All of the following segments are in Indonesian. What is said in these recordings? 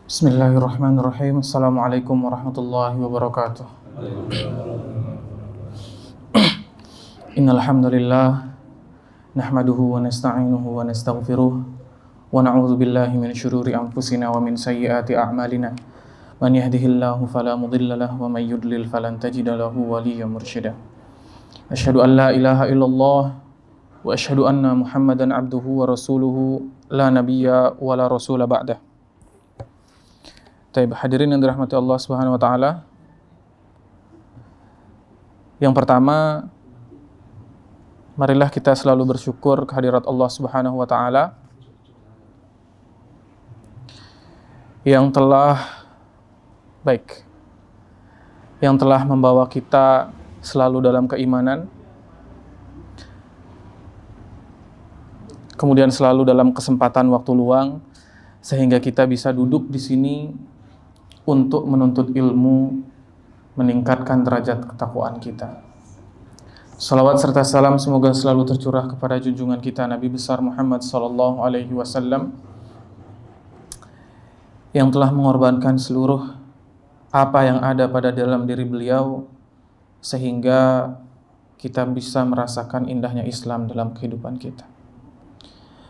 Bismillahirrahmanirrahim. Assalamualaikum warahmatullahi wabarakatuh. Innal hamdalillah nahmaduhu wa nasta'inuhu wa nastaghfiruh wa na'udzu billahi min syururi anfusina wa min sayyiati a'malina. Man yahdihillahu fala mudilla lahu wa may yudlil falan tajida lahu waliyyan mursyida. Asyhadu an la ilaha illallah wa asyhadu anna Muhammadan abduhu wa rasuluhu la nabiyya wa la rasula ba'dah. Baik, hadirin yang dirahmati Allah Subhanahu wa taala. Yang pertama, marilah kita selalu bersyukur kehadirat Allah Subhanahu wa taala yang telah membawa kita selalu dalam keimanan, kemudian selalu dalam kesempatan waktu luang, sehingga kita bisa duduk di sini untuk menuntut ilmu, meningkatkan derajat ketakwaan kita. Salawat serta salam semoga selalu tercurah kepada junjungan kita Nabi besar Muhammad sallallahu alaihi wasallam yang telah mengorbankan seluruh apa yang ada pada dalam diri beliau sehingga kita bisa merasakan indahnya Islam dalam kehidupan kita.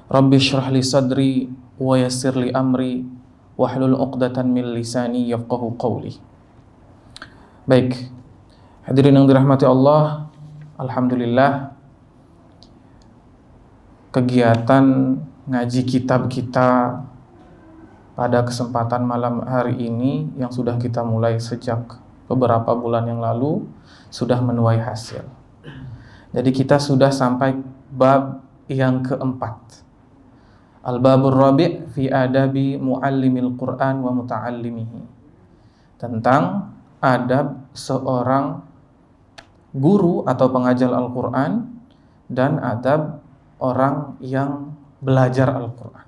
Rabbi syrah li sadri wa yassir li amri wahlul 'uqdatan min lisani yafqahu qawli. Baik, hadirin yang dirahmati Allah, alhamdulillah kegiatan ngaji kitab kita pada kesempatan malam hari ini yang sudah kita mulai sejak beberapa bulan yang lalu sudah menuai hasil. Jadi kita sudah sampai bab yang keempat. Al-babur rabi' fi adabi muallimil Qur'an wa muta'allimihi. Tentang adab seorang guru atau pengajar Al-Qur'an dan adab orang yang belajar Al-Qur'an.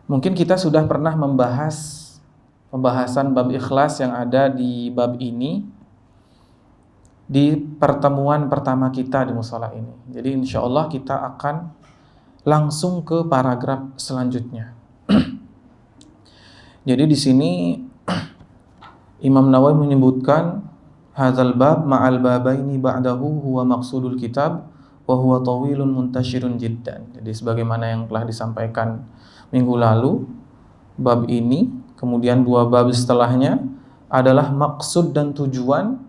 Mungkin kita sudah pernah membahas pembahasan bab ikhlas yang ada di bab ini di pertemuan pertama kita di mushola ini. Jadi insyaallah kita akan langsung ke paragraf selanjutnya. Jadi di sini Imam Nawawi menyebutkan hadzal bab ma'al babaini ba'dahu huwa maqsudul kitab wa huwa tawilun muntashirun jiddan. Jadi sebagaimana yang telah disampaikan minggu lalu, bab ini kemudian dua bab setelahnya adalah maksud dan tujuan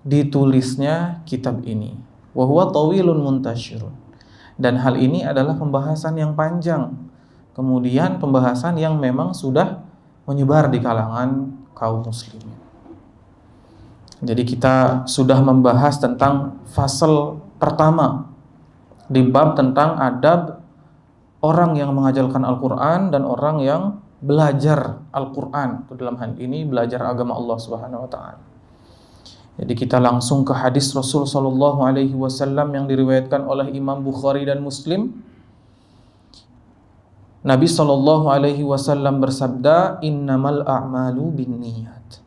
ditulisnya kitab ini. Wa huwa tawilun muntashirun. Dan hal ini adalah pembahasan yang panjang, kemudian pembahasan yang memang sudah menyebar di kalangan kaum muslimin. Jadi kita sudah membahas tentang fasal pertama di bab tentang adab orang yang mengajarkan Al-Quran dan orang yang belajar Al-Quran. Dalam hal ini belajar agama Allah Subhanahu wa taala. Jadi kita langsung ke hadis Rasul sallallahu alaihi wasallam yang diriwayatkan oleh Imam Bukhari dan Muslim. Nabi sallallahu alaihi wasallam bersabda, "Innamal a'malu binniyat."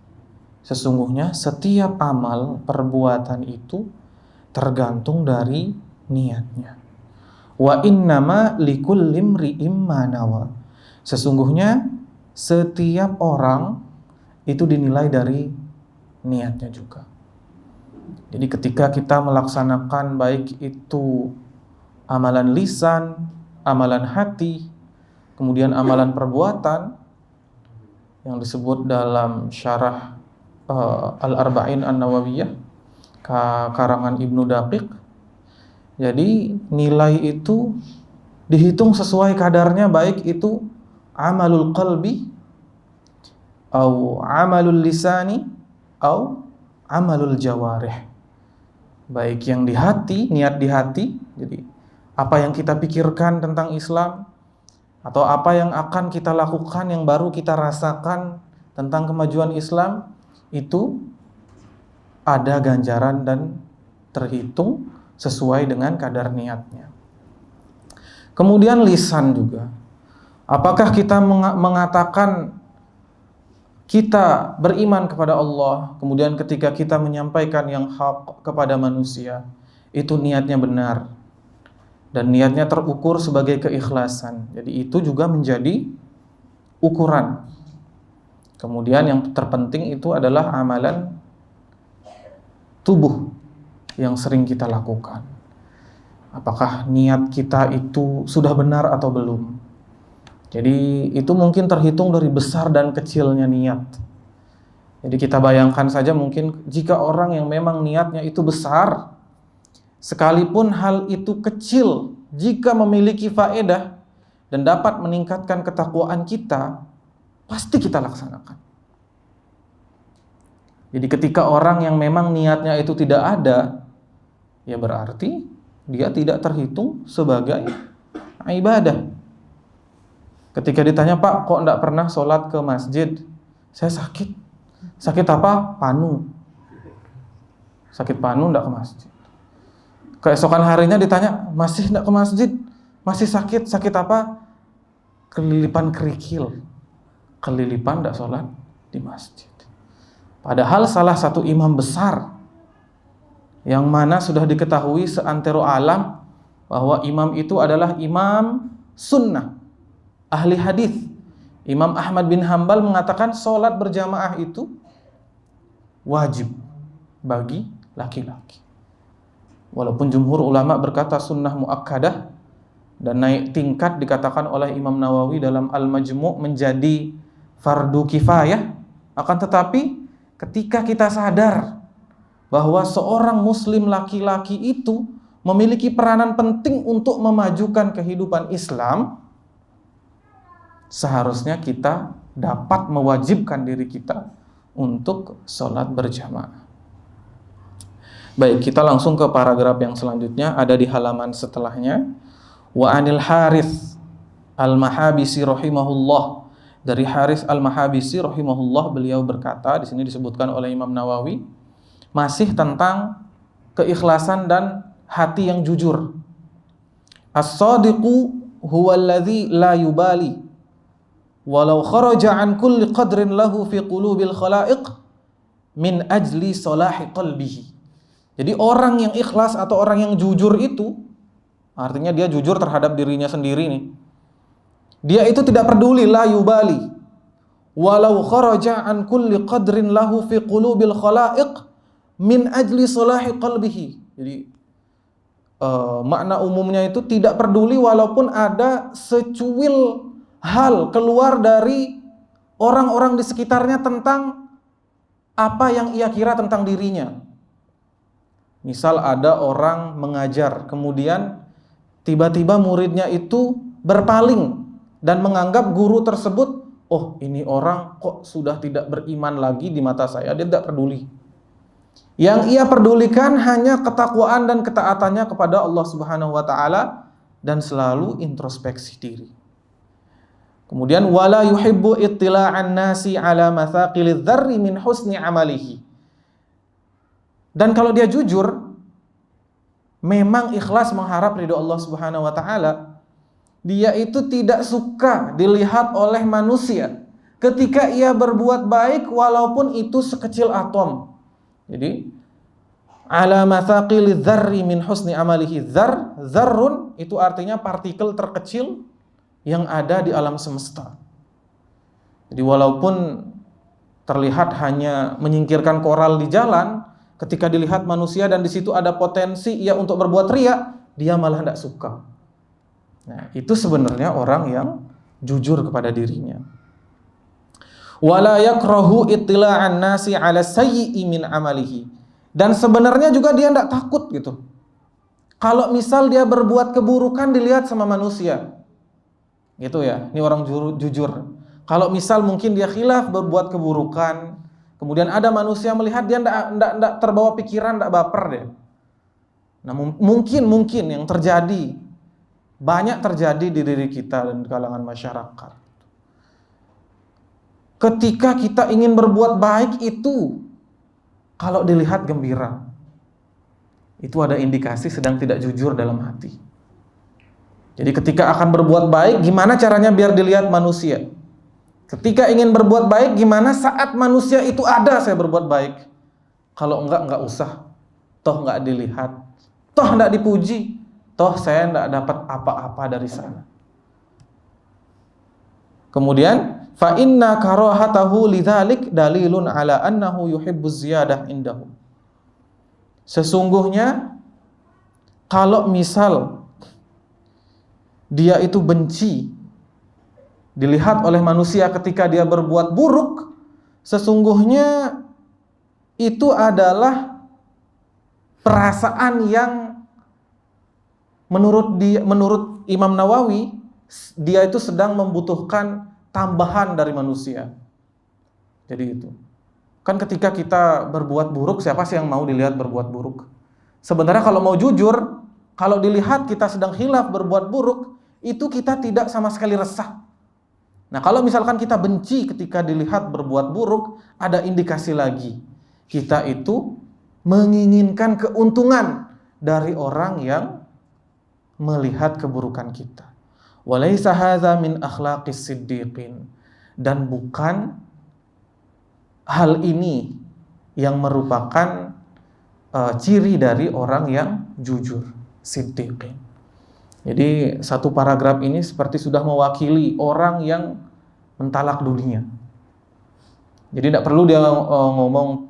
Sesungguhnya setiap amal perbuatan itu tergantung dari niatnya. Wa innama likulli imri'in ma nawa. Sesungguhnya setiap orang itu dinilai dari niatnya juga. Jadi ketika kita melaksanakan baik itu amalan lisan, amalan hati, kemudian amalan perbuatan yang disebut dalam syarah Al-Arba'in An-Nawawiyah karangan Ibnu Daqiq. Jadi nilai itu dihitung sesuai kadarnya, baik itu amalul qalbi atau amalul lisani atau amalul jawarih. Baik yang di hati, niat di hati, jadi apa yang kita pikirkan tentang Islam atau apa yang akan kita lakukan yang baru kita rasakan tentang kemajuan Islam, itu ada ganjaran dan terhitung sesuai dengan kadar niatnya. Kemudian lisan juga. Apakah kita mengatakan kita beriman kepada Allah, kemudian ketika kita menyampaikan yang hak kepada manusia, itu niatnya benar dan niatnya terukur sebagai keikhlasan. Jadi itu juga menjadi ukuran. Kemudian yang terpenting itu adalah amalan tubuh yang sering kita lakukan. Apakah niat kita itu sudah benar atau belum? Jadi itu mungkin terhitung dari besar dan kecilnya niat. Jadi kita bayangkan saja mungkin jika orang yang memang niatnya itu besar, sekalipun hal itu kecil, jika memiliki faedah dan dapat meningkatkan ketakwaan kita, pasti kita laksanakan. Jadi ketika orang yang memang niatnya itu tidak ada, ya berarti dia tidak terhitung sebagai ibadah. Ketika ditanya, Pak, kok enggak pernah sholat ke masjid? Saya sakit. Sakit apa? Panu. Sakit panu enggak ke masjid. Keesokan harinya ditanya, masih enggak ke masjid? Masih sakit. Sakit apa? Kelilipan kerikil. Kelilipan enggak sholat di masjid. Padahal salah satu imam besar yang mana sudah diketahui seantero alam bahwa imam itu adalah imam sunnah, ahli hadis. Imam Ahmad bin Hambal mengatakan sholat berjamaah itu wajib bagi laki-laki. Walaupun jumhur ulama berkata sunnah muakkadah dan naik tingkat dikatakan oleh Imam Nawawi dalam Al-Majmu' menjadi fardu kifayah, akan tetapi ketika kita sadar bahwa seorang muslim laki-laki itu memiliki peranan penting untuk memajukan kehidupan Islam, seharusnya kita dapat mewajibkan diri kita untuk sholat berjamaah. Baik, kita langsung ke paragraf yang selanjutnya, ada di halaman setelahnya. Wa anil Harits al-Mahabisi rahimahullah. Dari Harits al-Mahabisi rahimahullah, beliau berkata, di sini disebutkan oleh Imam Nawawi, masih tentang keikhlasan dan hati yang jujur. As-sadiqu huwa alladhi la yubali walau kharaja an kulli qadrin lahu fi qulubil khalaiq min ajli salahi qalbihi. Jadi orang yang ikhlas atau orang yang jujur itu artinya dia jujur terhadap dirinya sendiri nih. Dia itu tidak peduli, la yubali walau kharaja an kulli qadrin lahu fi qulubil khalaiq min ajli salahi qalbihi. Jadi makna umumnya itu tidak peduli walaupun ada secuil hal keluar dari orang-orang di sekitarnya tentang apa yang ia kira tentang dirinya. Misal ada orang mengajar, kemudian tiba-tiba muridnya itu berpaling dan menganggap guru tersebut, oh ini orang kok sudah tidak beriman lagi di mata saya, dia tidak peduli. Yang ia pedulikan hanya ketakwaan dan ketaatannya kepada Allah Subhanahu wa taala dan selalu introspeksi diri. Kemudian wala yuhibbu ittila'an nasi ala mathaqilidz dzarri min husni amalihi. Dan kalau dia jujur, memang ikhlas mengharap ridho Allah Subhanahu wa taala, dia itu tidak suka dilihat oleh manusia ketika ia berbuat baik walaupun itu sekecil atom. Jadi ala mathaqilidz dzarri min husni amalihi. Dzarrun itu artinya partikel terkecil yang ada di alam semesta. Jadi walaupun terlihat hanya menyingkirkan koral di jalan, ketika dilihat manusia dan di situ ada potensi ia untuk berbuat riya, dia malah tidak suka. Nah, itu sebenarnya orang yang jujur kepada dirinya. Wala yakrahu ittila'an nasi 'ala sayyi'i min amalihi. Dan sebenarnya juga dia tidak takut gitu. Kalau misal dia berbuat keburukan dilihat sama manusia. Gitu ya, ini orang jujur. Kalau misal mungkin dia khilaf berbuat keburukan, kemudian ada manusia melihat dia tidak terbawa pikiran, tidak baper deh. Nah mungkin yang terjadi, banyak terjadi di diri kita dan di kalangan masyarakat. Ketika kita ingin berbuat baik itu, kalau dilihat gembira, itu ada indikasi sedang tidak jujur dalam hati. Jadi ketika akan berbuat baik, gimana caranya biar dilihat manusia? Ketika ingin berbuat baik, gimana saat manusia itu ada saya berbuat baik? Kalau enggak usah. Toh enggak dilihat. Toh enggak dipuji. Toh saya enggak dapat apa-apa dari sana. Kemudian, fa inna karahatahu lidzalik dalilun ala annahu yuhibbu ziyadah indahu. Sesungguhnya kalau misal dia itu benci dilihat oleh manusia ketika dia berbuat buruk, sesungguhnya itu adalah perasaan yang menurut Imam Nawawi dia itu sedang membutuhkan tambahan dari manusia. Jadi itu. Kan ketika kita berbuat buruk, siapa sih yang mau dilihat berbuat buruk? Sebenarnya kalau mau jujur, kalau dilihat kita sedang khilaf berbuat buruk, itu kita tidak sama sekali resah. Nah, kalau misalkan kita benci ketika dilihat berbuat buruk, ada indikasi lagi. Kita itu menginginkan keuntungan dari orang yang melihat keburukan kita. Walaysa hadza min akhlaqis siddiqin, dan bukan hal ini yang merupakan ciri dari orang yang jujur, siddiqin. Jadi satu paragraf ini seperti sudah mewakili orang yang mentalak dunia. Jadi tidak perlu dia ngomong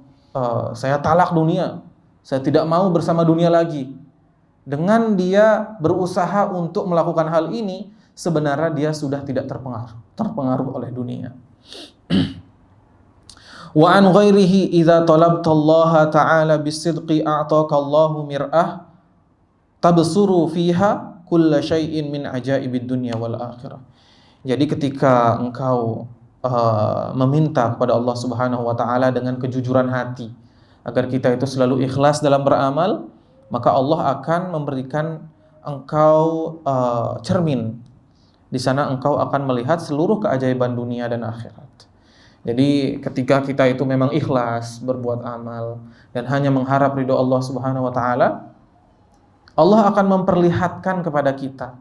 saya talak dunia, saya tidak mau bersama dunia lagi. Dengan dia berusaha untuk melakukan hal ini, sebenarnya dia sudah tidak terpengaruh oleh dunia. Wa an ghairihi idza talabta Allah ta'ala bisidqi a'taka Allahu mir'ah tabsuru fiha kulla syai'in min ajaibid dunya wal akhirah. Jadi ketika engkau meminta kepada Allah Subhanahu wa taala dengan kejujuran hati agar kita itu selalu ikhlas dalam beramal, maka Allah akan memberikan engkau cermin. Di sana engkau akan melihat seluruh keajaiban dunia dan akhirat. Jadi ketika kita itu memang ikhlas berbuat amal dan hanya mengharap ridho Allah Subhanahu wa taala, Allah akan memperlihatkan kepada kita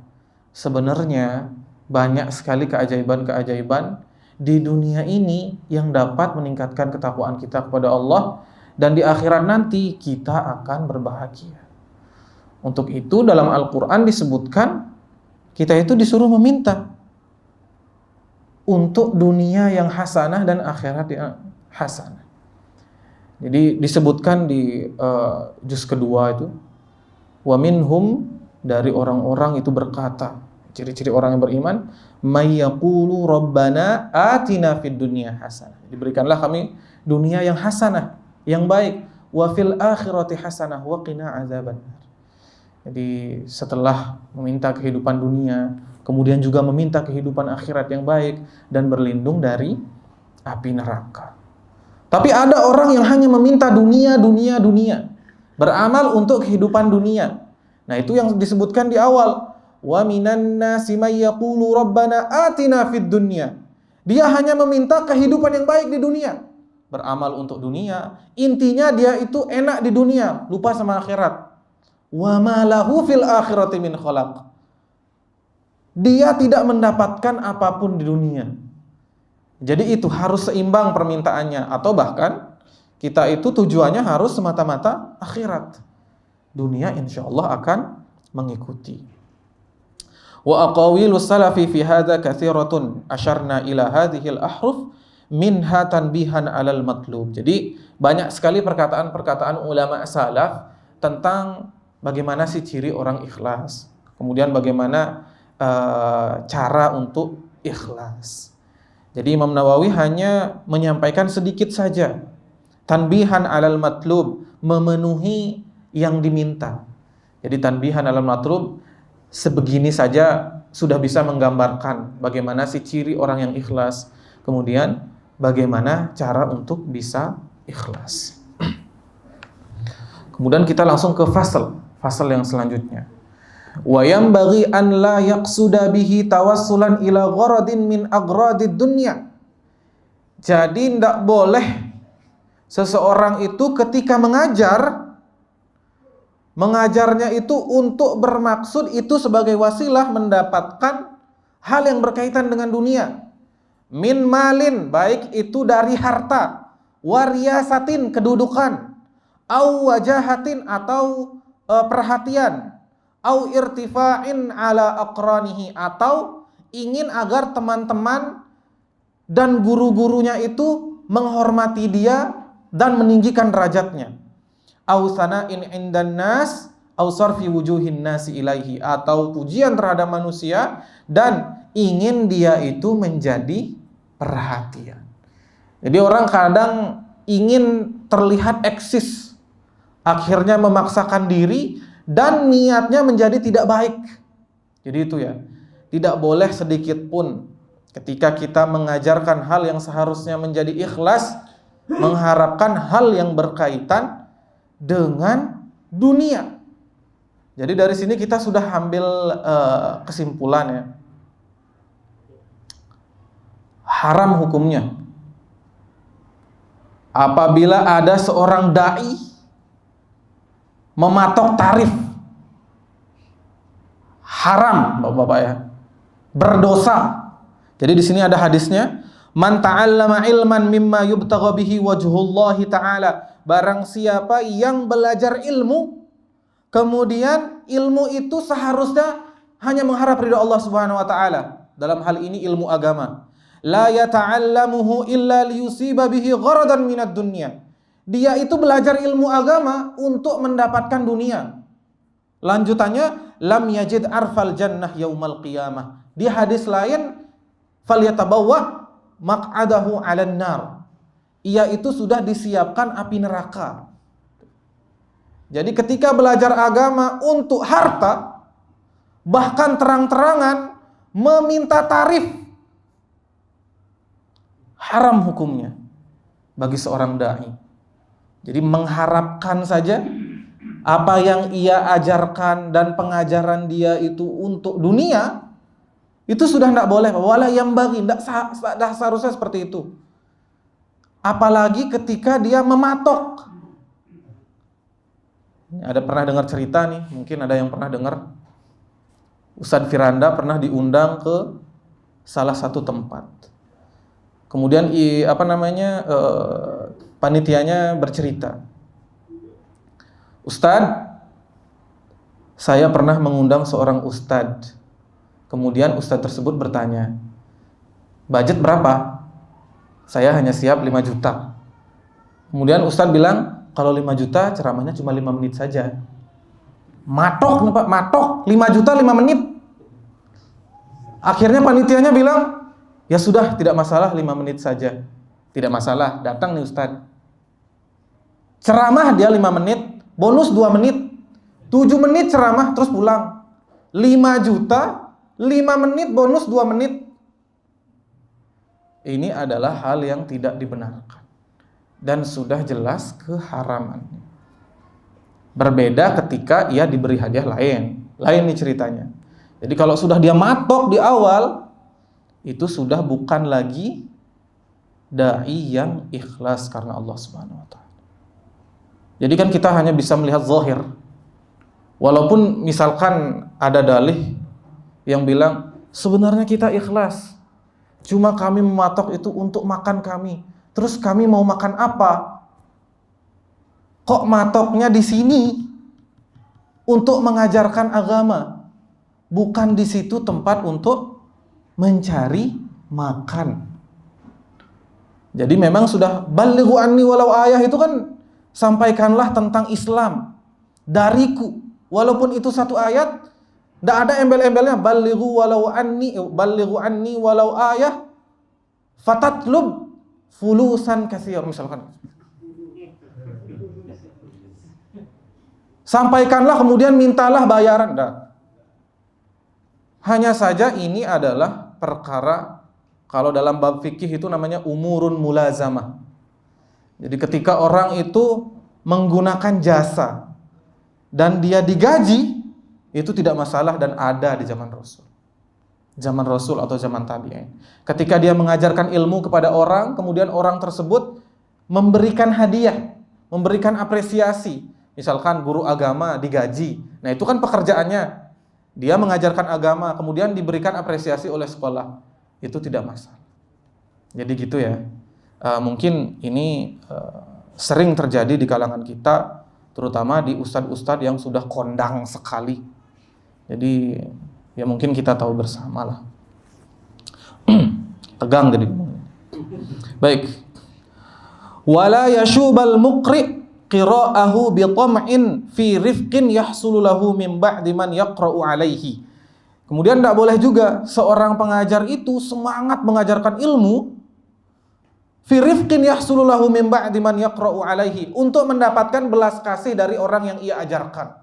sebenarnya banyak sekali keajaiban-keajaiban di dunia ini yang dapat meningkatkan ketakwaan kita kepada Allah, dan di akhirat nanti kita akan berbahagia. Untuk itu dalam Al-Quran disebutkan kita itu disuruh meminta untuk dunia yang hasanah dan akhirat yang hasanah. Jadi disebutkan di juz kedua itu, wa minhum, dari orang-orang itu berkata, ciri-ciri orang yang beriman, may yaqulu rabbana atina fid dunya hasanah. Diberikanlah kami dunia yang hasanah, yang baik, wa fil akhirati hasanah wa qina adzabannar. Jadi setelah meminta kehidupan dunia, kemudian juga meminta kehidupan akhirat yang baik dan berlindung dari api neraka. Tapi ada orang yang hanya meminta dunia, beramal untuk kehidupan dunia. Nah, itu yang disebutkan di awal, wa minan nasi may yaqulu rabbana atina fid dunya. Dia hanya meminta kehidupan yang baik di dunia, beramal untuk dunia, intinya dia itu enak di dunia, lupa sama akhirat. Wa ma lahu fil akhirati min khalaq. Dia tidak mendapatkan apapun di dunia. Jadi itu harus seimbang permintaannya, atau bahkan kita itu tujuannya harus semata-mata akhirat. Dunia insyaallah akan mengikuti. Wa aqawilus salafi fi hadza katsiratun asyarna ila hadhil ahruf minha tanbihan 'alal matlub. Jadi banyak sekali perkataan-perkataan ulama salaf tentang bagaimana sih ciri orang ikhlas, kemudian bagaimana cara untuk ikhlas. Jadi Imam Nawawi hanya menyampaikan sedikit saja, tanbihan 'alal matlub, memenuhi yang diminta. Jadi tanbihan 'alal matlub sebegini saja sudah bisa menggambarkan bagaimana sih ciri orang yang ikhlas, kemudian bagaimana cara untuk bisa ikhlas. Kemudian kita langsung ke fasal yang selanjutnya. Wa yanbaghi an la yaqsuda bihi tawassulan ila gharadin min agradid dunya. Jadi tidak boleh seseorang itu ketika mengajarnya itu untuk bermaksud itu sebagai wasilah mendapatkan hal yang berkaitan dengan dunia. Min malin, baik itu dari harta, wariyasatin, kedudukan, au wajahatin, atau perhatian, au irtifa'in ala aqranihi, atau ingin agar teman-teman dan guru-gurunya itu menghormati dia dan meninggikan derajatnya. Au sana'in 'indan nas au sarfi wujuhin nasi ilaihi, atau pujian terhadap manusia dan ingin dia itu menjadi perhatian. Jadi orang kadang ingin terlihat eksis, akhirnya memaksakan diri dan niatnya menjadi tidak baik. Jadi itu ya, tidak boleh sedikit pun ketika kita mengajarkan hal yang seharusnya menjadi ikhlas, mengharapkan hal yang berkaitan dengan dunia. Jadi dari sini kita sudah ambil kesimpulan ya. Haram hukumnya apabila ada seorang dai mematok tarif. Haram, Bapak-bapak ya. Berdosa. Jadi di sini ada hadisnya, man ta'allama ilman mimma yubtagha bihi wajhullahi ta'ala. Barang siapa yang belajar ilmu, kemudian ilmu itu seharusnya hanya mengharap ridha Allah Subhanahu wa taala. Dalam hal ini ilmu agama. La yata'allamuhu illa liyusiba bihi gharadan minad dunya. Dia itu belajar ilmu agama untuk mendapatkan dunia. Lanjutannya, lam yajid arfal jannah yaumal qiyamah. Di hadis lain, falyatabawwa maq'adahu 'alan nar. Ia itu sudah disiapkan api neraka. Jadi ketika belajar agama untuk harta, bahkan terang-terangan meminta tarif, haram hukumnya bagi seorang dai. Jadi mengharapkan saja apa yang ia ajarkan dan pengajaran dia itu untuk dunia, itu sudah tidak boleh. Wala yang bagi, tidak seharusnya seperti itu. Apalagi ketika dia mematok. Ada pernah dengar cerita nih, mungkin ada yang pernah dengar. Ustadz Firanda pernah diundang ke salah satu tempat. Kemudian panitianya bercerita, Ustadz, saya pernah mengundang seorang ustadz. Kemudian ustadz tersebut bertanya, budget berapa? Saya hanya siap 5 juta. Kemudian ustadz bilang, kalau 5 juta ceramahnya cuma 5 menit saja. Matok nih Pak, matok 5 juta 5 menit. Akhirnya panitianya bilang, ya sudah, tidak masalah 5 menit saja. Tidak masalah, datang nih ustadz. Ceramah dia 5 menit, bonus 2 menit. 7 menit ceramah terus pulang. 5 juta, 5 menit bonus 2 menit. Ini adalah hal yang tidak dibenarkan dan sudah jelas keharamannya. Berbeda ketika ia diberi hadiah lain nih ceritanya. Jadi kalau sudah dia matok di awal, itu sudah bukan lagi dai yang ikhlas karena Allah Subhanahu wa taala. Jadi kan kita hanya bisa melihat zahir. Walaupun misalkan ada dalih yang bilang sebenarnya kita ikhlas, cuma kami mematok itu untuk makan kami. Terus kami mau makan apa? Kok matoknya di sini untuk mengajarkan agama, bukan di situ tempat untuk mencari makan. Jadi memang sudah balighu anni walau ayah itu kan, sampaikanlah tentang Islam dariku, walaupun itu satu ayat, tidak ada embel-embelnya. Balighu anni walau ayah fatatlub fulusan katsir, misalkan. Sampaikanlah kemudian mintalah bayaran. Nah, hanya saja ini adalah perkara, kalau dalam bab fikih itu namanya umurun mulazamah. Jadi ketika orang itu menggunakan jasa dan dia digaji, itu tidak masalah dan ada di zaman Rasul. Zaman Rasul atau zaman tabi'in. Ketika dia mengajarkan ilmu kepada orang, kemudian orang tersebut memberikan hadiah, memberikan apresiasi. Misalkan guru agama digaji. Nah, itu kan pekerjaannya. Dia mengajarkan agama, kemudian diberikan apresiasi oleh sekolah. Itu tidak masalah. Jadi gitu ya. Mungkin ini sering terjadi di kalangan kita, terutama di ustadz-ustadz yang sudah kondang sekali. Jadi ya mungkin kita tahu bersama lah. Tegang jadi. Baik. Wala yashubal muqri qira'ahu bi tam'in fi rifqin yahsulu lahu min ba'di man yaqra'u alaihi. Kemudian tidak boleh juga seorang pengajar itu semangat mengajarkan ilmu fi rifqin yahsulu lahu min ba'di man yaqra'u alaihi, untuk mendapatkan belas kasih dari orang yang ia ajarkan.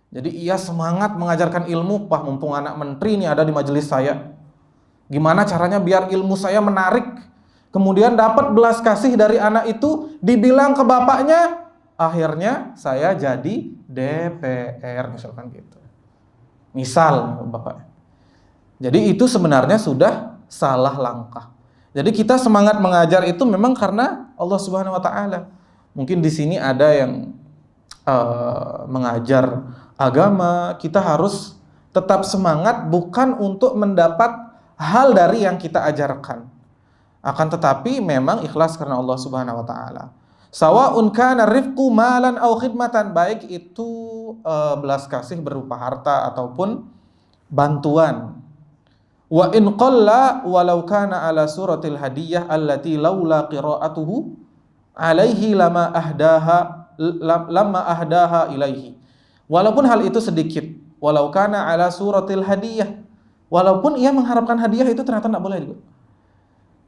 Jadi ia semangat mengajarkan ilmu, wah mumpung anak menteri ini ada di majelis saya, gimana caranya biar ilmu saya menarik, kemudian dapat belas kasih dari anak itu, dibilang ke bapaknya, akhirnya saya jadi DPR misalkan gitu. Misal bapak. Jadi itu sebenarnya sudah salah langkah. Jadi kita semangat mengajar itu memang karena Allah Subhanahu wa taala. Mungkin di sini ada yang mengajar agama, kita harus tetap semangat bukan untuk mendapat hal dari yang kita ajarkan. Akan tetapi memang ikhlas karena Allah Subhanahu wa taala. Sawa'un kana rifqu malan aw khidmatan, baik itu belas kasih berupa harta ataupun bantuan. Wa in qalla walau kana ala suratil hadiyah allati laula qira'atuhu alaihi lama ahdaha ilaihi. Walaupun hal itu sedikit, walau kana ala suratil hadiyah, walaupun ia mengharapkan hadiah, itu ternyata tidak boleh juga.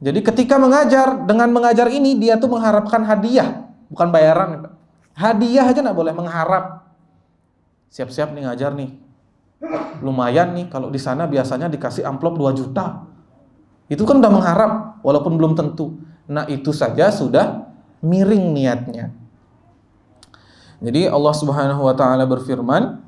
Jadi ketika mengajar, dengan mengajar ini dia tuh mengharapkan hadiah, bukan bayaran. Hadiah aja tidak boleh, mengharap. Siap-siap nih ngajar nih, lumayan nih, kalau di sana biasanya dikasih amplop 2 juta. Itu kan udah mengharap, walaupun belum tentu. Nah itu saja sudah miring niatnya. Jadi Allah Subhanahu wa taala berfirman,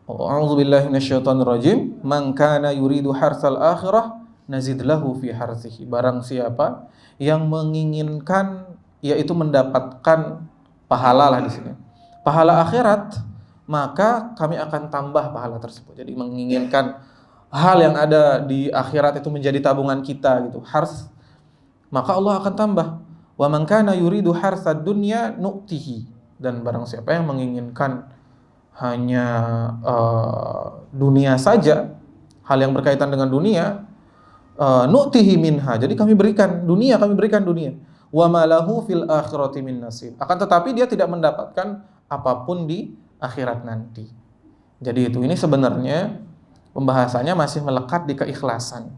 A'udzubillahi minasyaitonirrajim, man kana yuridu harsal akhirah nazid lahu fi harsihi. Barang siapa yang menginginkan yaitu mendapatkan pahala lah di sini, pahala akhirat, maka kami akan tambah pahala tersebut. Jadi menginginkan hal yang ada di akhirat itu menjadi tabungan kita gitu, hars, maka Allah akan tambah. Wa man kana yuridu harsad dunya nu'tihi. Dan barang siapa yang menginginkan hanya dunia saja, hal yang berkaitan dengan dunia, nu'tihi minha. Jadi kami berikan dunia, Wa ma lahu fil akhirati min nasib. Akan tetapi dia tidak mendapatkan apapun di akhirat nanti. Jadi ini sebenarnya pembahasannya masih melekat di keikhlasan.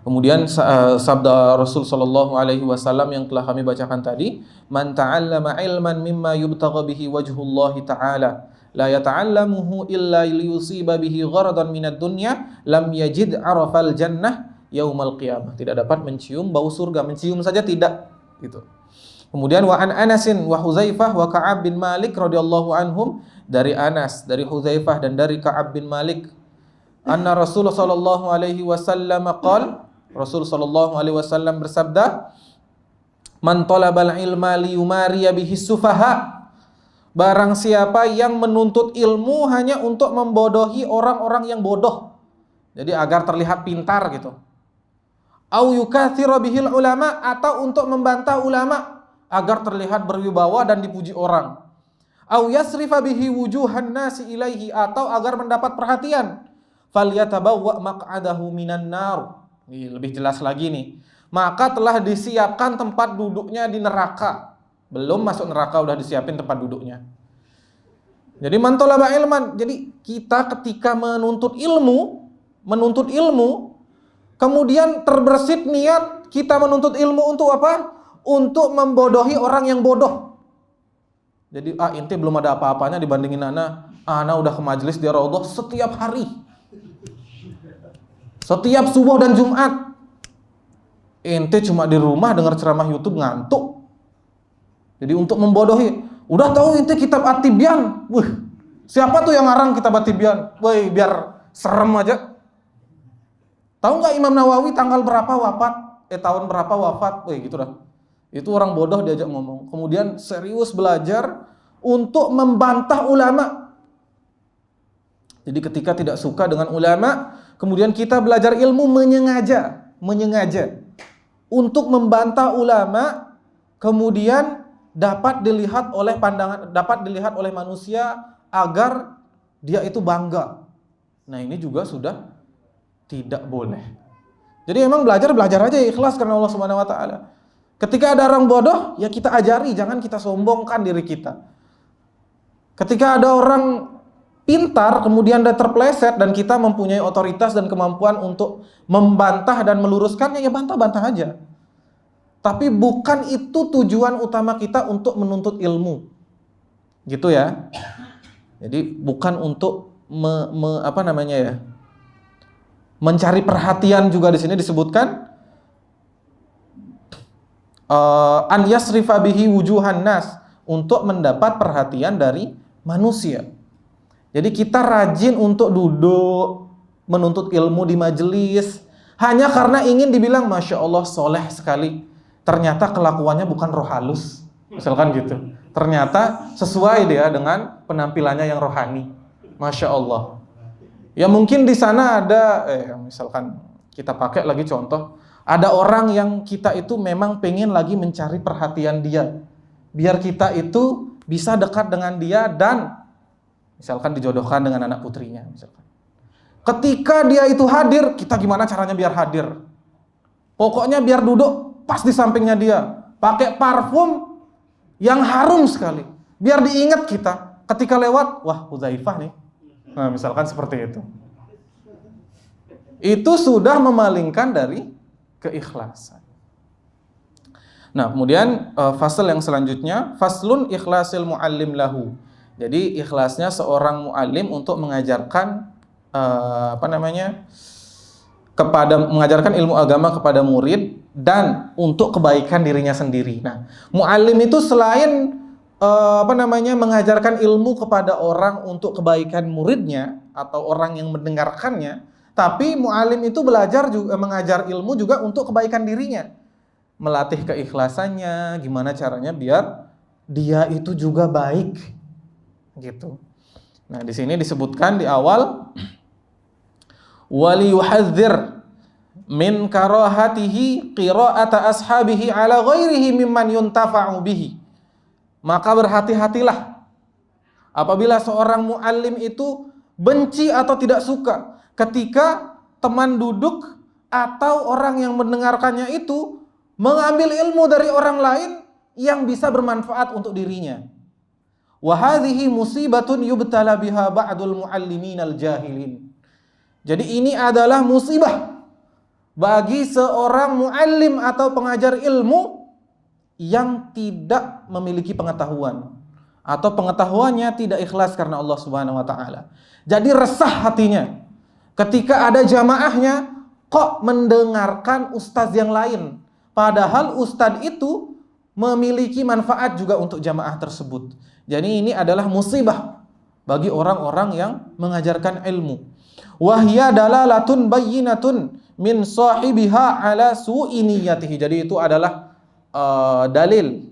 Kemudian sabda Rasul sallallahu alaihi wasallam yang telah kami bacakan tadi, man ta'allama ilman mimma yubtagha bihi wajhullahi ta'ala la yata'allamuhu illa liyusiba bihi gharadan minad dunya lam yajid arafal jannah yaumal qiyamah. Tidak dapat mencium bau surga, mencium saja tidak gitu. Kemudian wa an Anasin wa Huzaifah wa Ka'ab bin Malik radhiyallahu anhum, dari Anas, dari Huzaifah dan dari Ka'ab bin Malik, anna Rasulullah sallallahu alaihi wasallam qala, Rasul sallallahu alaihi wasallam bersabda, man talabal ilma liyumariya bihi sufaha, barang siapa yang menuntut ilmu hanya untuk membodohi orang-orang yang bodoh, jadi agar terlihat pintar gitu, au yukatsira bihil ulama, atau untuk membantah ulama agar terlihat berwibawa dan dipuji orang, au yasrifa bihi wujuhan nasi ilaihi, atau agar mendapat perhatian, falyatabawwa maq'adahu minan nar. Ini lebih jelas lagi nih, maka telah disiapkan tempat duduknya di neraka. Belum masuk neraka udah disiapin tempat duduknya. Jadi man talaba ilman, jadi kita ketika menuntut ilmu, kemudian terbersit niat kita menuntut ilmu untuk apa? Untuk membodohi orang yang bodoh. Jadi inti belum ada apa-apanya dibandingin ana udah ke majelis di Raudhah setiap hari, setiap subuh dan Jumat. Ente cuma di rumah dengar ceramah YouTube ngantuk. Jadi untuk membodohi, udah tahu ente kitab At-Tibyan. Siapa tuh yang ngarang kitab At-Tibyan? Biar serem aja. Tahu nggak Imam Nawawi tanggal berapa wafat? Tahun berapa wafat? Gitu dah. Itu orang bodoh diajak ngomong. Kemudian serius belajar untuk membantah ulama. Jadi ketika tidak suka dengan ulama, kemudian kita belajar ilmu menyengaja untuk membantah ulama, kemudian dapat dilihat oleh manusia agar dia itu bangga. Nah, ini juga sudah tidak boleh. Jadi emang belajar aja ikhlas karena Allah Subhanahu wa taala. Ketika ada orang bodoh, ya kita ajari, jangan kita sombongkan diri kita. Ketika ada orang pintar, kemudian dia terpleset dan kita mempunyai otoritas dan kemampuan untuk membantah dan meluruskannya, ya bantah-bantah aja. Tapi bukan itu tujuan utama kita untuk menuntut ilmu. Gitu ya. Jadi bukan untuk mencari perhatian juga di sini disebutkan an yasrifa bihi wujuhan nas, untuk mendapat perhatian dari manusia. Jadi kita rajin untuk duduk menuntut ilmu di majelis hanya karena ingin dibilang Masya Allah soleh sekali. Ternyata kelakuannya bukan roh halus, misalkan gitu. Ternyata sesuai dia dengan penampilannya yang rohani. Masya Allah. Ya mungkin di sana ada, misalkan kita pakai lagi contoh, ada orang yang kita itu memang pengen lagi mencari perhatian dia, biar kita itu bisa dekat dengan dia dan misalkan dijodohkan dengan anak putrinya. Misalkan. Ketika dia itu hadir, kita gimana caranya biar hadir? Pokoknya biar duduk pas di sampingnya dia, pakai parfum yang harum sekali, biar diingat kita ketika lewat, wah Hudzaifah nih. Nah, misalkan seperti itu. Itu sudah memalingkan dari keikhlasan. Nah, kemudian fasal yang selanjutnya, faslun ikhlasil muallim lahu. Jadi ikhlasnya seorang muallim untuk mengajarkan mengajarkan ilmu agama kepada murid dan untuk kebaikan dirinya sendiri. Nah, muallim itu selain mengajarkan ilmu kepada orang untuk kebaikan muridnya atau orang yang mendengarkannya, tapi muallim itu belajar juga mengajar ilmu juga untuk kebaikan dirinya. Melatih keikhlasannya, gimana caranya biar dia itu juga baik. Gitu. Nah, di sini disebutkan di awal wali yuhadzir min karahatihi qira'ata ashabihi ala ghairihi mimman yuntafa'u bihi. Maka berhati-hatilah apabila seorang muallim itu benci atau tidak suka ketika teman duduk atau orang yang mendengarkannya itu mengambil ilmu dari orang lain yang bisa bermanfaat untuk dirinya. Wa hadhihi musibatun yubtala biha ba'dul muallimin al-jahilin. Jadi ini adalah musibah bagi seorang muallim atau pengajar ilmu yang tidak memiliki pengetahuan atau pengetahuannya tidak ikhlas karena Allah Subhanahu wa taala. Jadi resah hatinya ketika ada jamaahnya kok mendengarkan ustaz yang lain, padahal ustaz itu memiliki manfaat juga untuk jamaah tersebut. Jadi ini adalah musibah bagi orang-orang yang mengajarkan ilmu. Wahya dalalatun bayyinatun min sahibiha ala su'i niyyatihi. Jadi itu adalah dalil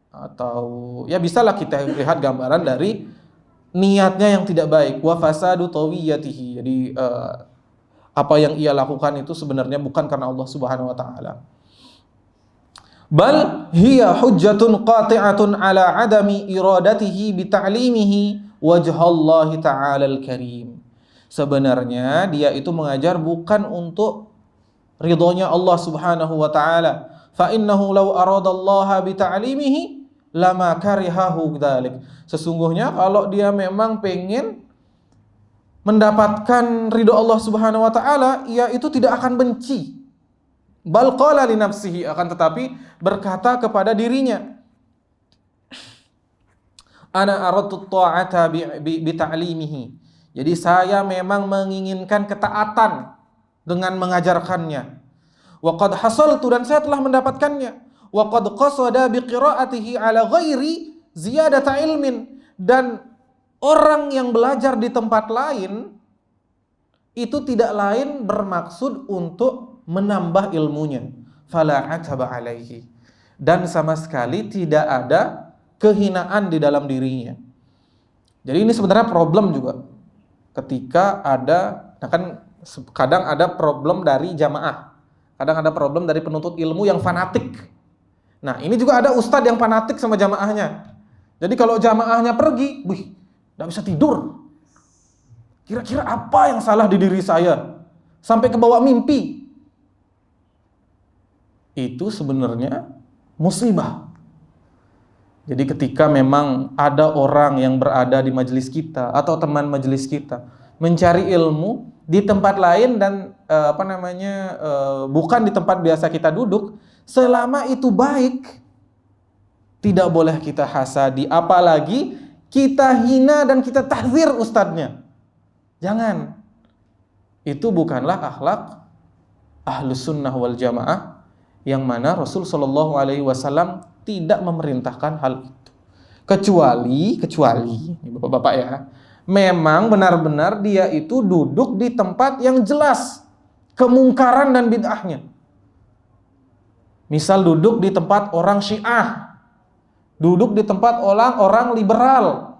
atau ya bisalah kita lihat gambaran dari niatnya yang tidak baik. Wa fasadu tawiyatihi. Jadi apa yang ia lakukan itu sebenarnya bukan karena Allah Subhanahu wa taala. Bal hiya hujjatun qati'atun ala adami iradatihi bi ta'limihi wajhallahi ta'ala al-karim. Sebenarnya dia itu mengajar bukan untuk ridhonya Allah Subhanahu wa taala. Fa innahu law aradallaha bi ta'limihi lama karihahu dzalik. Sesungguhnya kalau dia memang pengen mendapatkan ridho Allah Subhanahu wa taala, ia itu tidak akan benci. Bal qala li nafsihi, akan tetapi berkata kepada dirinya, ana aradtu ta'ata bi ta'limihi. Jadi saya memang menginginkan ketaatan dengan mengajarkannya. Wa qad hasaltu, dan saya telah mendapatkannya. Wa qad qasada bi qira'atihi ala ghairi ziyadata ilmin, dan orang yang belajar di tempat lain itu tidak lain bermaksud untuk menambah ilmunya. Fala ataba alaihi, dan sama sekali tidak ada kehinaan di dalam dirinya. Jadi ini sebenarnya problem juga. Ketika ada, nah kan kadang ada problem dari jamaah, kadang ada problem dari penuntut ilmu yang fanatik. Nah ini juga ada ustadz yang fanatik sama jamaahnya. Jadi kalau jamaahnya pergi, nggak bisa tidur. Kira-kira apa yang salah di diri saya? Sampai ke bawah mimpi. itu sebenarnya musibah. Jadi ketika memang ada orang yang berada di majelis kita atau teman majelis kita mencari ilmu di tempat lain dan bukan di tempat biasa kita duduk, selama itu baik, tidak boleh kita hasadi, apalagi kita hina dan kita tahzir ustadznya. Jangan. Itu bukanlah akhlak Ahlus Sunnah wal Jamaah, yang mana Rasul Shallallahu Alaihi Wasallam tidak memerintahkan hal itu. Kecuali ini bapak-bapak ya, memang benar-benar dia itu duduk di tempat yang jelas kemungkaran dan bid'ahnya. Misal duduk di tempat orang Syiah, duduk di tempat orang liberal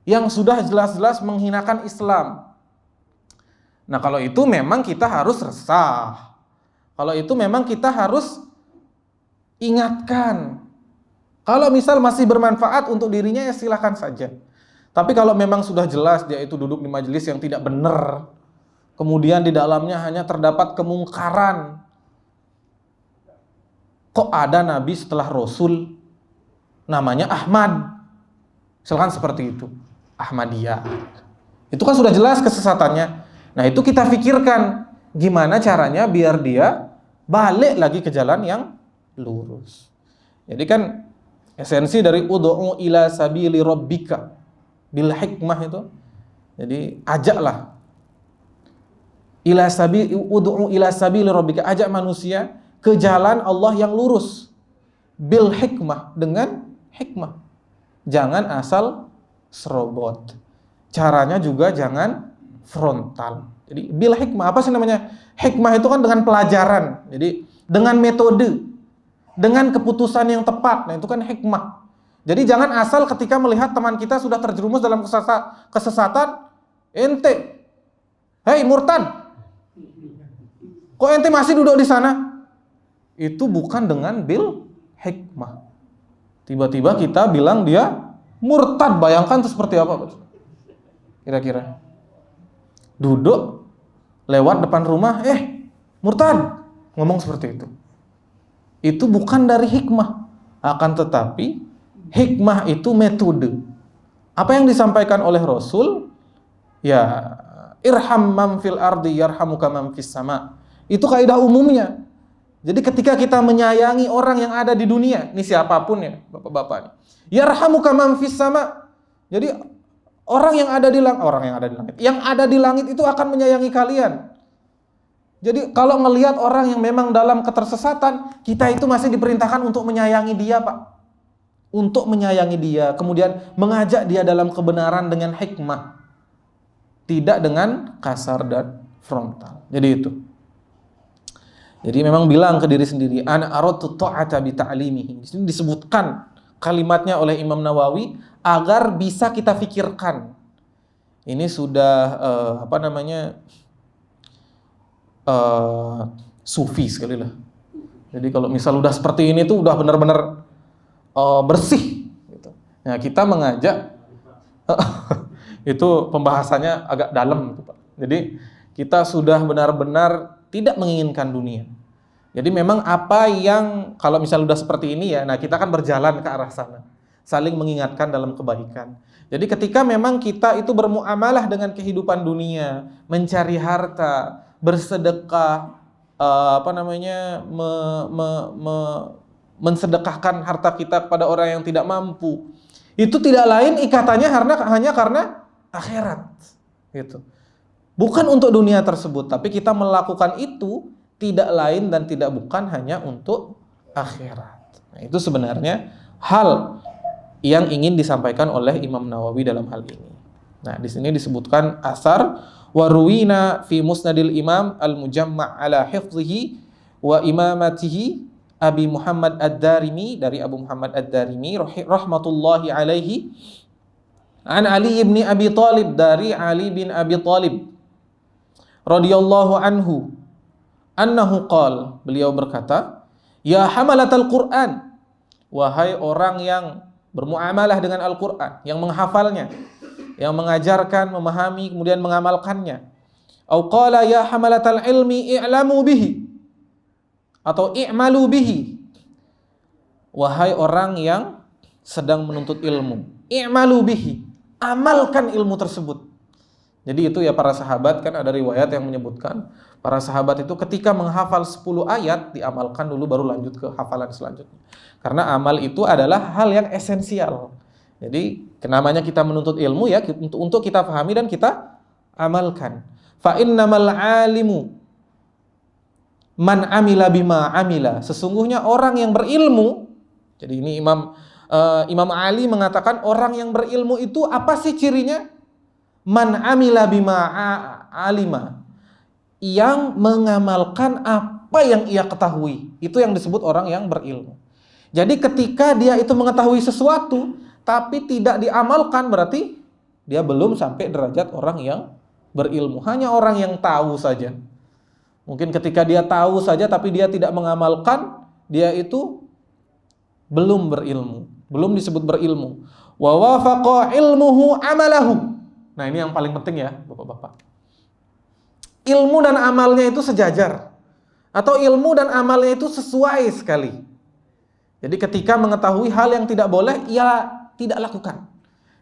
yang sudah jelas-jelas menghinakan Islam. Nah, kalau itu memang kita harus resah. Kalau itu memang kita harus ingatkan. Kalau misal masih bermanfaat untuk dirinya, ya silakan saja. Tapi kalau memang sudah jelas dia itu duduk di majelis yang tidak benar, kemudian di dalamnya hanya terdapat kemungkaran. Kok ada nabi setelah Rasul namanya Ahmad? Silakan seperti itu. Ahmadiyah. Itu kan sudah jelas kesesatannya. Nah, itu kita pikirkan gimana caranya biar dia balik lagi ke jalan yang lurus. Jadi kan esensi dari ud'u ila sabili rabbika bil hikmah itu. Jadi ajaklah ud'u ila sabili rabbika, ajak manusia ke jalan Allah yang lurus bil hikmah, dengan hikmah. Jangan asal serobot. Caranya juga jangan frontal. Jadi bil hikmah, apa sih namanya? Hikmah itu kan dengan pelajaran. Jadi dengan metode, dengan keputusan yang tepat. Nah, itu kan hikmah. Jadi jangan asal ketika melihat teman kita sudah terjerumus dalam kesesatan, ente, hei murtad, kok ente masih duduk di sana? Itu bukan dengan bil hikmah. Tiba-tiba kita bilang dia murtad, bayangkan itu seperti apa? Kira-kira duduk lewat depan rumah, murtad, ngomong seperti itu. Itu bukan dari hikmah. Akan tetapi hikmah itu metode. Apa yang disampaikan oleh Rasul, ya irham man fil ardi yarhamuka man fis sama. Itu kaidah umumnya. Jadi ketika kita menyayangi orang yang ada di dunia, ini siapapun ya, bapak-bapak ini, yarhamuka man fis sama. Jadi orang yang ada di langit itu akan menyayangi kalian. Jadi kalau ngelihat orang yang memang dalam ketersesatan, kita itu masih diperintahkan untuk menyayangi dia, Pak. Untuk menyayangi dia, kemudian mengajak dia dalam kebenaran dengan hikmah. Tidak dengan kasar dan frontal. Jadi itu. Jadi memang bilang ke diri sendiri, ana aradtu ta'ata bi ta'limihi. Di sini disebutkan kalimatnya oleh Imam Nawawi agar bisa kita fikirkan. Ini sudah sufi sekali lah. Jadi kalau misal udah seperti ini tuh udah benar-benar bersih gitu. Nah, kita mengajak itu pembahasannya agak dalam gitu, Pak. Jadi kita sudah benar-benar tidak menginginkan dunia. Jadi memang apa yang kalau misal udah seperti ini ya, nah kita kan berjalan ke arah sana, saling mengingatkan dalam kebaikan. Jadi ketika memang kita itu bermuamalah dengan kehidupan dunia, mencari harta, bersedekah, mensedekahkan harta kita kepada orang yang tidak mampu, itu tidak lain ikatannya hanya karena akhirat, gitu. Bukan untuk dunia tersebut, tapi kita melakukan itu tidak lain dan tidak bukan hanya untuk akhirat. Nah, itu sebenarnya hal yang ingin disampaikan oleh Imam Nawawi dalam hal ini. Nah, di sini disebutkan asar waruwina fi musnadil imam al-mujamma' ala hifzihi wa imamatihi Abi Muhammad ad-Darimi, dari Abu Muhammad ad-Darimi rahmatullahi alaihi, an Ali ibn Abi Talib, dari Ali bin Abi Talib radhiyallahu anhu, annahu qala, beliau berkata, ya hamalatal Qur'an, wahai orang yang bermuamalah dengan Al-Qur'an, yang menghafalnya, yang mengajarkan, memahami, kemudian mengamalkannya. Au qala ya hamalatal ilmi i'lamu bihi, Atau i'malu bihi, wahai orang yang sedang menuntut ilmu, i'malu bihi, amalkan ilmu tersebut. Jadi itu ya para sahabat, kan ada riwayat yang menyebutkan para sahabat itu ketika menghafal 10 ayat diamalkan dulu baru lanjut ke hafalan selanjutnya. Karena amal itu adalah hal yang esensial. Jadi namanya kita menuntut ilmu ya untuk kita pahami dan kita amalkan. Fa innamal alimu man amila bima amila. Sesungguhnya orang yang berilmu, jadi ini Imam Ali mengatakan orang yang berilmu itu apa sih cirinya? Man amila bima alima, yang mengamalkan apa yang ia ketahui. Itu yang disebut orang yang berilmu. Jadi ketika dia itu mengetahui sesuatu tapi tidak diamalkan, berarti dia belum sampai derajat orang yang berilmu. Hanya orang yang tahu saja. Mungkin ketika dia tahu saja tapi dia tidak mengamalkan, dia itu belum berilmu, belum disebut berilmu. Wa wafaqa ilmuhu amalahu. Nah, ini yang paling penting ya, Bapak-bapak. Ilmu dan amalnya itu sejajar, atau ilmu dan amalnya itu sesuai sekali. Jadi ketika mengetahui hal yang tidak boleh, ia tidak lakukan.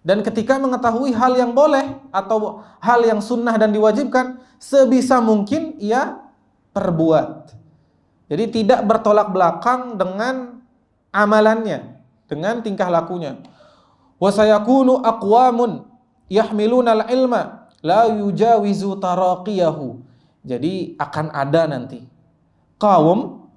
Dan ketika mengetahui hal yang boleh atau hal yang sunnah dan diwajibkan, sebisa mungkin ia perbuat. Jadi tidak bertolak belakang dengan amalannya, dengan tingkah lakunya. Wa sayakunu aqwamun yahmilunal ilma la yujawizu taraqiyahu. Jadi akan ada nanti kaum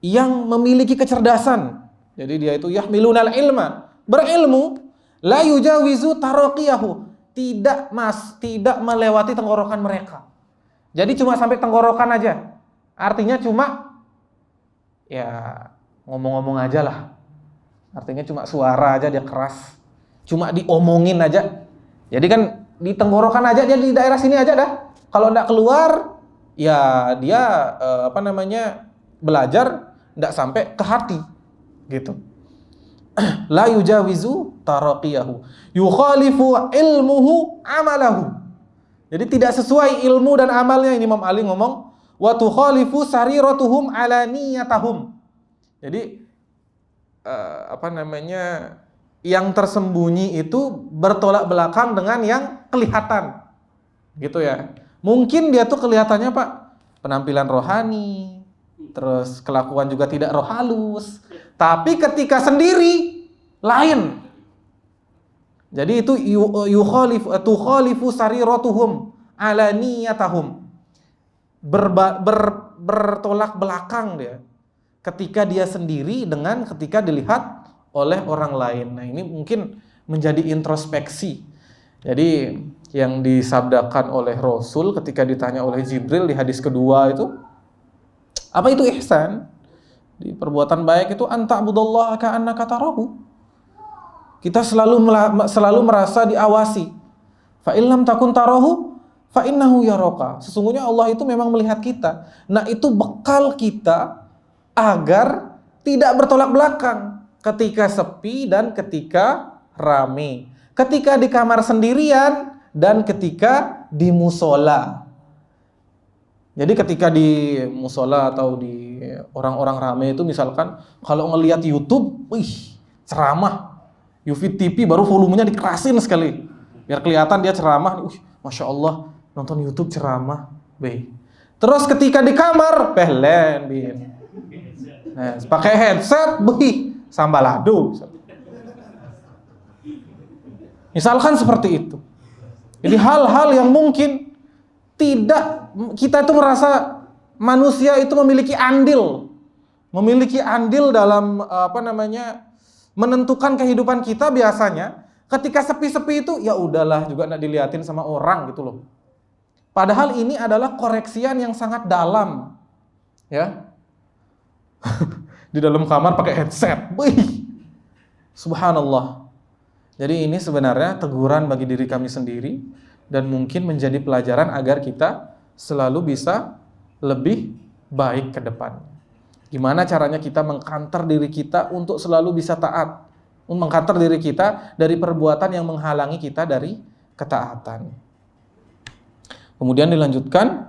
yang memiliki kecerdasan. Jadi dia itu yahmilunal ilma, berilmu, la yujawizu taraqiyahu, tidak melewati tenggorokan mereka. Jadi cuma sampai tenggorokan aja. Artinya cuma ya ngomong-ngomong aja lah. Artinya cuma suara aja dia keras. Cuma diomongin aja. Jadi kan di tenggorokan aja, dia di daerah sini aja dah. Kalau enggak keluar, ya dia belajar enggak sampai ke hati. Gitu. La yujawizu taraqiyahu. Yukhalifu ilmuhu amalahu. Jadi tidak sesuai ilmu dan amalnya. Ini Imam Ali ngomong, wa tukhalifu sariratuhum ala niyatahum. Jadi yang tersembunyi itu bertolak belakang dengan yang kelihatan. Gitu ya. Mungkin dia tuh kelihatannya Pak penampilan rohani, terus kelakuan juga tidak roh halus, tapi ketika sendiri lain. Jadi itu tukhalifu sariratuhum ala niyatahum. Bertolak belakang dia ketika dia sendiri dengan ketika dilihat oleh orang lain. Nah, ini mungkin menjadi introspeksi. Jadi yang disabdakan oleh Rasul ketika ditanya oleh Jibril di hadis kedua itu, apa itu ihsan? Di perbuatan baik itu anta'budallaha ka'annaka tarahu. Kita selalu merasa diawasi. Fa illam takun tarahu fa innahu yaraka. Sesungguhnya Allah itu memang melihat kita. Nah, itu bekal kita agar tidak bertolak belakang ketika sepi dan ketika rame, ketika di kamar sendirian dan ketika di musola. Jadi ketika di musola atau di orang-orang rame itu, misalkan kalau ngelihat YouTube, ceramah Yufid TV baru volumenya dikerasin sekali biar kelihatan dia ceramah. Masya Allah, nonton YouTube ceramah. Terus ketika di kamar pehlen bin. Nah, pakai headset, sambalado. Misalkan seperti itu. Jadi hal-hal yang mungkin tidak, kita itu merasa manusia itu memiliki andil dalam menentukan kehidupan kita. Biasanya ketika sepi-sepi itu ya udahlah, juga enggak diliatin sama orang gitu loh. Padahal ini adalah koreksian yang sangat dalam. Ya. Di dalam kamar pakai headset. Subhanallah. Jadi ini sebenarnya teguran bagi diri kami sendiri dan mungkin menjadi pelajaran agar kita selalu bisa lebih baik ke depan. Gimana caranya kita mengkanter diri kita untuk selalu bisa taat, mengkanter diri kita dari perbuatan yang menghalangi kita dari ketaatan. Kemudian dilanjutkan,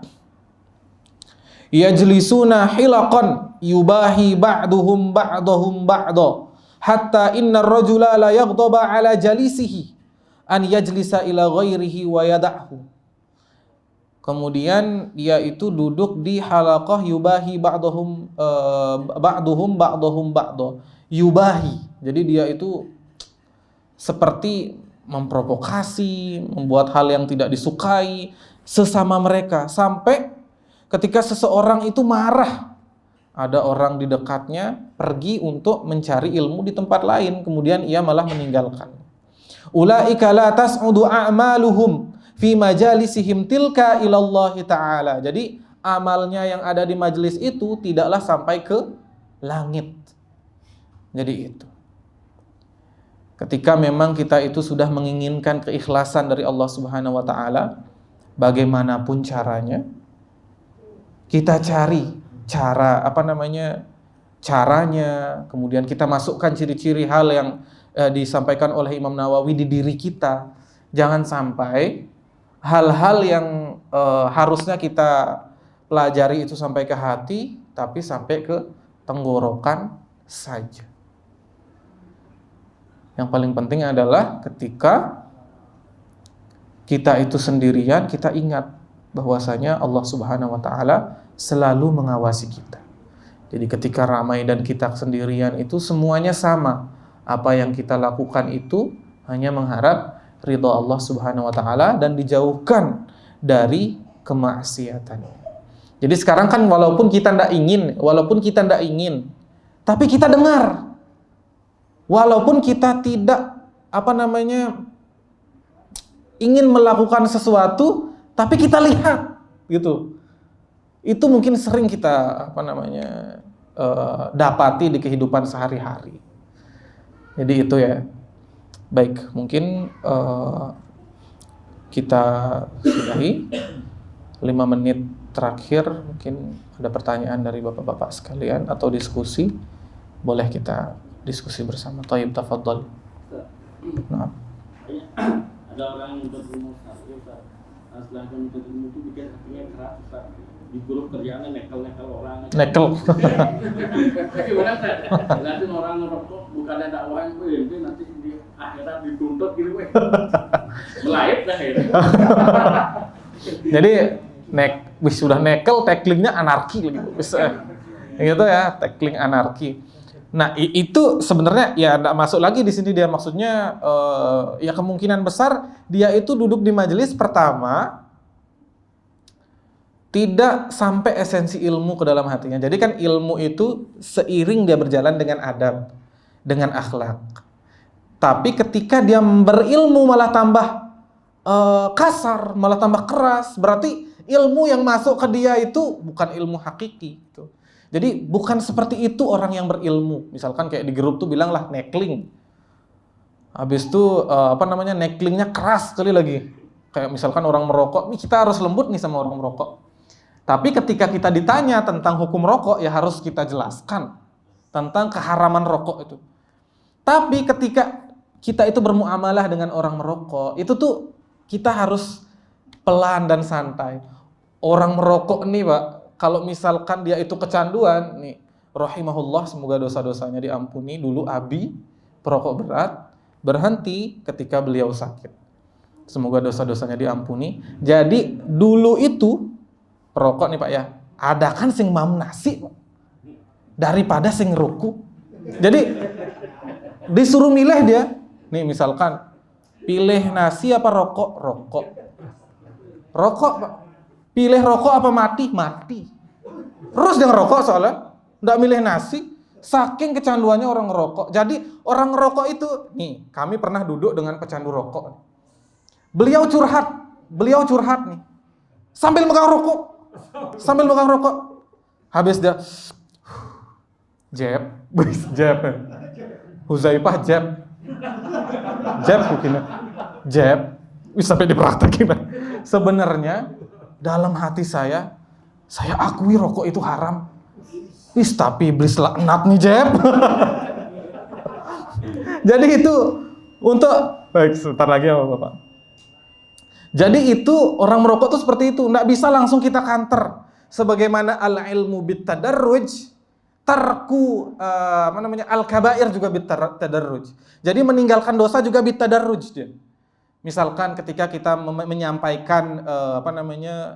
yajlisuna hilaqan yubahi ba'duhum ba'dahum ba'da hatta inna ar-rajula la yaghdaba ala jalisihi an yajlisa ila ghairihi wa yada'hu. Kemudian dia itu duduk di halaqah yubahi ba'dahum ba'dahum ba'da. Yubahi. Jadi dia itu seperti memprovokasi, membuat hal yang tidak disukai sesama mereka, sampai ketika seseorang itu marah, ada orang di dekatnya pergi untuk mencari ilmu di tempat lain, kemudian ia malah meninggalkan. Ulaika la tas'udu a'maluhum fi majalisihim tilka ilallahi ta'ala. Jadi amalnya yang ada di majelis itu tidaklah sampai ke langit. Jadi itu. Ketika memang kita itu sudah menginginkan keikhlasan dari Allah Subhanahu wa taala, bagaimanapun caranya, kita cari caranya, kemudian kita masukkan ciri-ciri hal yang disampaikan oleh Imam Nawawi di diri kita. Jangan sampai hal-hal yang harusnya kita pelajari itu sampai ke hati, tapi sampai ke tenggorokan saja. Yang paling penting adalah ketika kita itu sendirian, kita ingat bahwasanya Allah Subhanahu wa taala selalu mengawasi kita. Jadi ketika ramai dan kita sendirian itu semuanya sama. Apa yang kita lakukan itu hanya mengharap ridha Allah Subhanahu wa taala dan dijauhkan dari kemaksiatan. Jadi sekarang kan walaupun kita tidak ingin, tapi kita dengar. Walaupun kita tidak ingin melakukan sesuatu, tapi kita lihat gitu. Itu mungkin sering kita dapati di kehidupan sehari-hari. Jadi itu ya. Baik, mungkin kita sudahi 5 menit terakhir. Mungkin ada pertanyaan dari bapak-bapak sekalian atau diskusi, boleh kita diskusi bersama. Thayyib, tafadhal. Nah. Ada orang yang berumur Ustaz. Setelah menuntut ilmu itu bikin hatinya keras Ustaz. Di grup kerjaannya nekel orang. Nekel. Gimana Ustaz? Nanti orang ngerokok bukannya dakwahin itu nanti di akhirat dituntut gitu weh. Melayat dah ya. Jadi sudah nekel, tacklingnya anarki lagi. Bisa gitu ya, tackling anarki. Nah, itu sebenarnya ya tidak masuk lagi di sini dia, maksudnya ya kemungkinan besar dia itu duduk di majelis pertama tidak sampai esensi ilmu ke dalam hatinya. Jadi kan ilmu itu seiring dia berjalan dengan adab, dengan akhlak. Tapi ketika dia berilmu malah tambah kasar, malah tambah keras, berarti ilmu yang masuk ke dia itu bukan ilmu hakiki gitu. Jadi bukan seperti itu orang yang berilmu. Misalkan kayak di grup tuh bilang lah neckling. Habis itu necklingnya keras sekali lagi. Kayak misalkan orang merokok, nih kita harus lembut nih sama orang merokok. Tapi ketika kita ditanya tentang hukum rokok, ya harus kita jelaskan tentang keharaman rokok itu. Tapi ketika kita itu bermuamalah dengan orang merokok, itu tuh kita harus pelan dan santai. Orang merokok nih Pak, kalau misalkan dia itu kecanduan, nih, rahimahullah, semoga dosa-dosanya diampuni, dulu Abi, perokok berat, berhenti ketika beliau sakit. Semoga dosa-dosanya diampuni. Jadi dulu itu, perokok nih Pak ya, ada kan sing mam nasi, Pak, daripada sing ruku. Jadi, disuruh milih dia, nih misalkan, pilih nasi apa rokok? Rokok Pak. Pilih rokok apa mati? Mati. Terus dia ngerokok soalnya, nggak milih nasi, saking kecanduannya orang ngerokok. Jadi orang ngerokok itu, nih kami pernah duduk dengan pecandu rokok. Beliau curhat nih, sambil megang rokok. Habis dia, jab, Huzaifah jab mungkin, sampai dipraktekin. Sebenarnya dalam hati saya akui rokok itu haram. Tapi iblis laknat nih Jeb. Jadi itu untuk baik sebentar lagi ya Bapak. Jadi itu orang merokok tuh seperti itu, nggak bisa langsung kita kanter. sebagaimana al-ilmu bitadarruj, tarku al-kabair juga bitadarruj. Jadi meninggalkan dosa juga bitadarruj dia. Misalkan ketika kita menyampaikan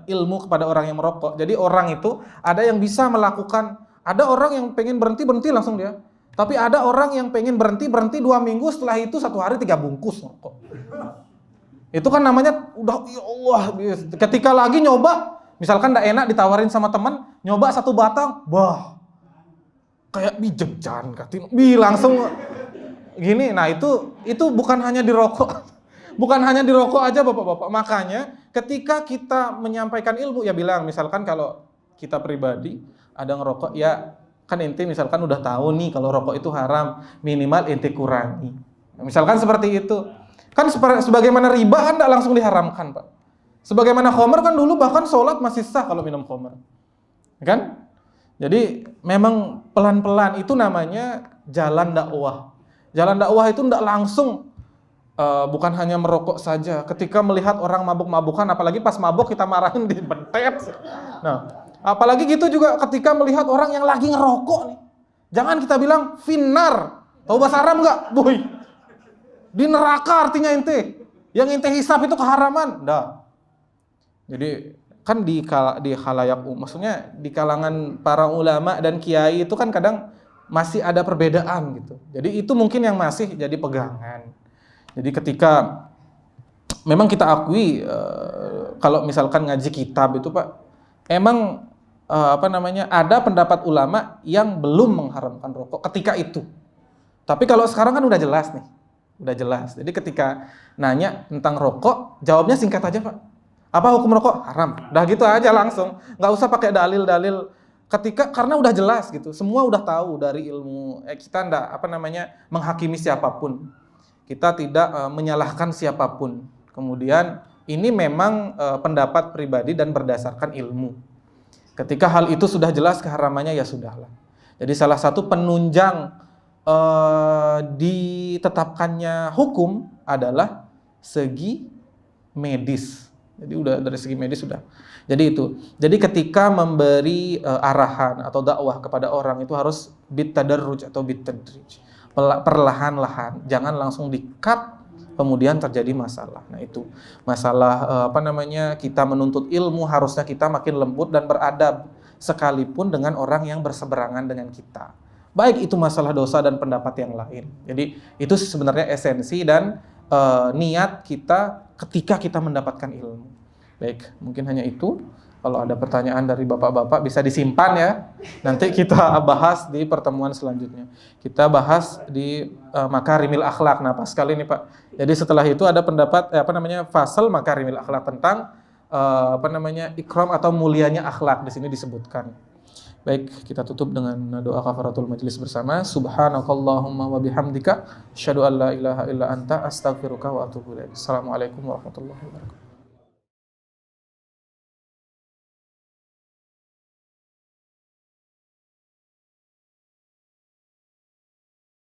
ilmu kepada orang yang merokok. Jadi orang itu ada yang bisa melakukan, ada orang yang pengen berhenti langsung dia. Tapi ada orang yang pengen berhenti 2 minggu, setelah itu 1 hari 3 bungkus rokok. Itu kan namanya udah ya Allah. Ketika lagi nyoba, misalkan enggak enak ditawarin sama teman, nyoba 1 batang, kayak bijejan katin. Langsung gini. Nah, itu bukan hanya di rokok. Bukan hanya di rokok aja Bapak-bapak. Makanya ketika kita menyampaikan ilmu, ya bilang, misalkan kalau kita pribadi ada ngerokok, ya kan ente misalkan udah tahu nih kalau rokok itu haram, minimal ente kurangi. Misalkan seperti itu. Kan sebagaimana riba kan enggak langsung diharamkan, Pak. Sebagaimana khamr kan dulu bahkan sholat masih sah kalau minum khamr. Kan? Jadi memang pelan-pelan, itu namanya jalan dakwah. Jalan dakwah itu enggak langsung bukan hanya merokok saja. Ketika melihat orang mabuk-mabukan, apalagi pas mabuk kita marahin dibentet. Nah, apalagi gitu juga ketika melihat orang yang lagi ngerokok nih. Jangan kita bilang finnar. Tahu bahasa Arab enggak? Boy. Di neraka artinya ente. Yang ente hisab itu keharaman. Dah. Jadi kan di khalayak, maksudnya di kalangan para ulama dan kiai itu kan kadang masih ada perbedaan gitu. Jadi itu mungkin yang masih jadi pegangan. Jadi ketika memang kita akui kalau misalkan ngaji kitab itu Pak, emang ada pendapat ulama yang belum mengharamkan rokok ketika itu. Tapi kalau sekarang kan udah jelas nih. Udah jelas. Jadi ketika nanya tentang rokok, jawabnya singkat aja Pak. Apa hukum rokok? Haram. Udah gitu aja langsung. Nggak usah pakai dalil-dalil. Karena udah jelas gitu. Semua udah tahu dari ilmu. Kita nggak menghakimi siapapun. Kita tidak menyalahkan siapapun. Kemudian ini memang pendapat pribadi dan berdasarkan ilmu. Ketika hal itu sudah jelas keharamannya, ya sudahlah. Jadi salah satu penunjang ditetapkannya hukum adalah segi medis. Jadi udah dari segi medis sudah. Jadi itu. Jadi ketika memberi arahan atau dakwah kepada orang itu harus bitadarruj atau bitadrij. Perlahan-lahan, jangan langsung di-cut kemudian terjadi masalah. Nah, itu masalah kita menuntut ilmu, harusnya kita makin lembut dan beradab sekalipun dengan orang yang berseberangan dengan kita. Baik itu masalah dosa dan pendapat yang lain. Jadi itu sebenarnya esensi dan niat kita ketika kita mendapatkan ilmu. Baik, mungkin hanya itu. Kalau ada pertanyaan dari bapak-bapak bisa disimpan ya. Nanti kita bahas di pertemuan selanjutnya. Kita bahas di makarimil akhlak. Nah, pas sekali nih Pak. Jadi setelah itu ada pendapat fasal makarimil akhlak tentang ikram atau mulianya akhlak, di sini disebutkan. Baik, kita tutup dengan doa kafaratul majlis bersama. Subhanakallahumma wa bihamdika asyhadu an la ilaha illa anta astaghfiruka wa atubu ilaik. Assalamualaikum warahmatullahi wabarakatuh.